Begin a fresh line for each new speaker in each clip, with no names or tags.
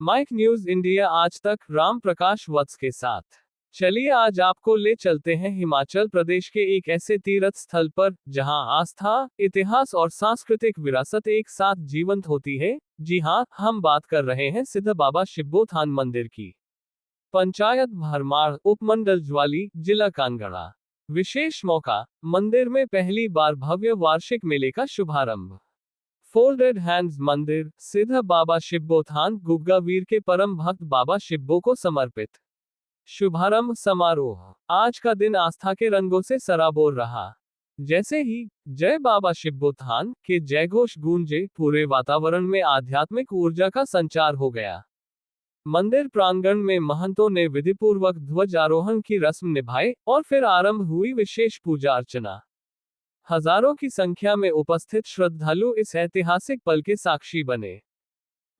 Mic news India आज तक राम प्रकाश वत्स के साथ। चलिए आज आपको ले चलते हैं हिमाचल प्रदेश के एक ऐसे तीर्थ स्थल पर जहां आस्था, इतिहास और सांस्कृतिक विरासत एक साथ जीवंत होती है। जी हां, हम बात कर रहे हैं सिद्ध बाबा शिब्बोथान मंदिर की। पंचायत भरमाड़, उपमंडल ज्वाली, जिला कांगड़ा। विशेष मौका, मंदिर में पहली बार भव्य वार्षिक मेले का शुभारंभ। फोल्डेड हैंड्स मंदिर, सिद्ध बाबा शिब्बोथान गुग्गावीर के परम भक्त बाबा शिब्बो को समर्पित। शुभारंभ समारोह। आज का दिन आस्था के रंगों से सराबोर रहा। जैसे ही जय बाबा शिब्बोथान के जयघोष गूंजे, पूरे वातावरण में आध्यात्मिक ऊर्जा का संचार हो गया। मंदिर प्रांगण में महंतों ने विधिपूर्वक ध्वज आरोहण की रस्म निभाई और फिर आरंभ हुई विशेष पूजा अर्चना। हजारों की संख्या में उपस्थित श्रद्धालु इस ऐतिहासिक पल के साक्षी बने।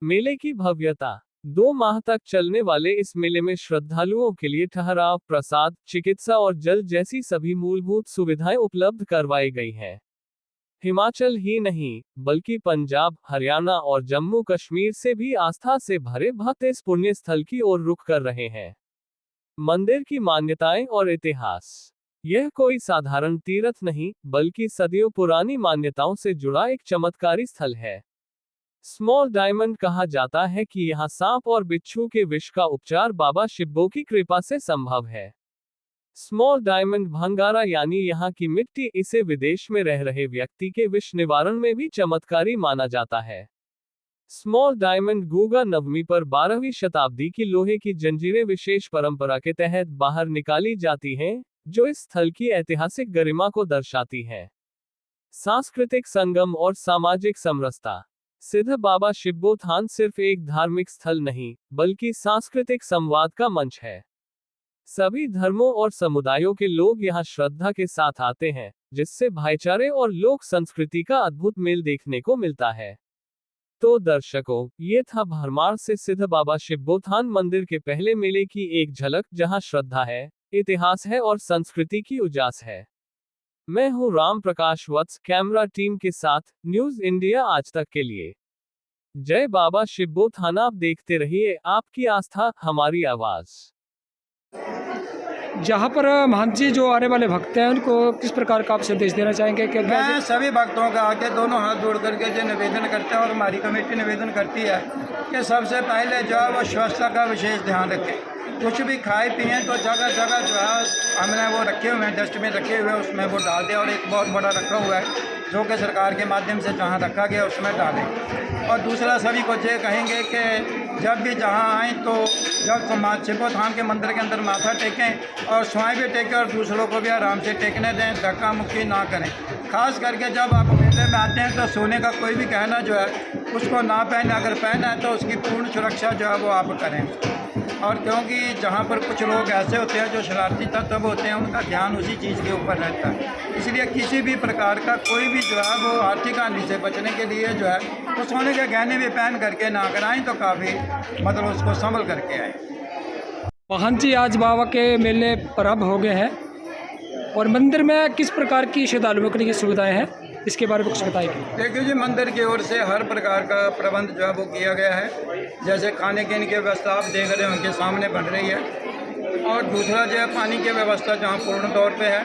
मेले की भव्यता। 2 माह तक चलने वाले इस मेले में श्रद्धालुओं के लिए ठहराव, प्रसाद, चिकित्सा और जल जैसी सभी मूलभूत सुविधाएं उपलब्ध करवाई गई हैं। हिमाचल ही नहीं, बल्कि पंजाब, हरियाणा और जम्मू कश्मीर से भी आस्था से भरे भक्त इस पुण्य स्थल की ओर रुख कर रहे हैं। मंदिर की मान्यताएं और इतिहास। यह कोई साधारण तीर्थ नहीं, बल्कि सदियों पुरानी मान्यताओं से जुड़ा एक चमत्कारी स्थल है। स्मॉल डायमंड कहा जाता है कि यहाँ सांप और बिच्छू के विष का उपचार बाबा शिब्बो की कृपा से संभव है। स्मॉल डायमंड भंगारा यानी यहाँ की मिट्टी, इसे विदेश में रह रहे व्यक्ति के विष निवारण में भी चमत्कारी माना जाता है। स्मॉल डायमंड गूगा नवमी पर 12वीं शताब्दी की लोहे की जंजीरें विशेष परंपरा के तहत बाहर निकाली जाती हैं, जो इस स्थल की ऐतिहासिक गरिमा को दर्शाती है। सांस्कृतिक संगम और सामाजिक समरसता। सिद्ध बाबा शिब्बोथान सिर्फ एक धार्मिक स्थल नहीं, बल्कि सांस्कृतिक संवाद का मंच है। सभी धर्मों और समुदायों के लोग यहाँ श्रद्धा के साथ आते हैं, जिससे भाईचारे और लोक संस्कृति का अद्भुत मेल देखने को मिलता है। तो दर्शकों, ये था भरमाड़ से सिद्ध बाबा शिब्बोथान मंदिर के पहले मेले की एक झलक, जहां श्रद्धा है, इतिहास है और संस्कृति की उजास है। मैं हूं राम प्रकाश वत्स, कैमरा टीम के साथ न्यूज इंडिया आज तक के लिए। जय बाबा शिब्बोथान। आप देखते रहिए, आपकी आस्था हमारी आवाज।
जहाँ पर महंत जी जो आने वाले भक्त हैं, उनको किस प्रकार का आप संदेश देना चाहेंगे? क्या
मैं सभी भक्तों का आके दोनों हाथ जोड़ करके जो निवेदन करते हैं और हमारी कमेटी निवेदन करती है कि सबसे पहले जो है वो स्वच्छता का विशेष ध्यान रखें। कुछ भी खाए पिए तो जगह जगह जो है हमने वो रखे हुए हैं, डस्टबिन रखे हुए हैं, उसमें वो डाल दें। और एक बहुत बड़ा रखा हुआ है जो कि सरकार के माध्यम से जहाँ रखा गया उसमें डालें। और दूसरा सभी को ये कहेंगे कि जब भी जहाँ आएँ तो जब शिब्बोथान के मंदिर के अंदर माथा टेकें और स्वयं भी टेकें और दूसरों को भी आराम से टेकने दें, धक्का मुक्की ना करें। खास करके जब आप मेले में आते हैं तो सोने का कोई भी गहना जो है उसको ना पहने, अगर पहना है तो उसकी पूर्ण सुरक्षा जो है वो आप करें। और क्योंकि जहाँ पर कुछ लोग ऐसे होते हैं जो शरारती तत्व होते हैं, उनका ध्यान उसी चीज़ के ऊपर रहता है, इसलिए किसी भी प्रकार का कोई भी जो है वो आर्थिक हानि से बचने के लिए जो है वो सोने के गहने भी पहन करके ना कराएं तो काफ़ी मतलब उसको संभल करके आए।
महंत जी आज बाबा के मेले प्रारंभ हो गए हैं और मंदिर में किस प्रकार की श्रद्धालुओं के लिए सुविधाएं हैं, इसके बारे में कुछ बताइए।
देखिए जी, मंदिर की ओर से हर प्रकार का प्रबंध जो है वो किया गया है। जैसे खाने पीने की व्यवस्था आप देख रहे हैं उनके सामने बन रही है। और दूसरा जो है पानी की व्यवस्था जहाँ पूर्ण तौर पे है,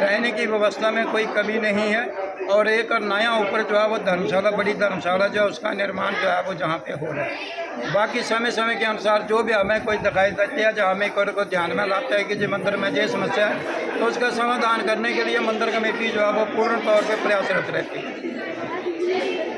रहने की व्यवस्था में कोई कमी नहीं है। और एक और नया ऊपर जो है वो धर्मशाला, बड़ी धर्मशाला जो है उसका निर्माण जो है वो जहाँ पे हो रहा है। बाकी समय समय के अनुसार जो भी हमें कोई दिखाई देती है, जहाँ हमें को ध्यान में लाता है कि जो मंदिर में ये समस्या है, तो उसका समाधान करने के लिए मंदिर कमेटी जो है वो पूर्ण तौर पर प्रयासरत रहती है।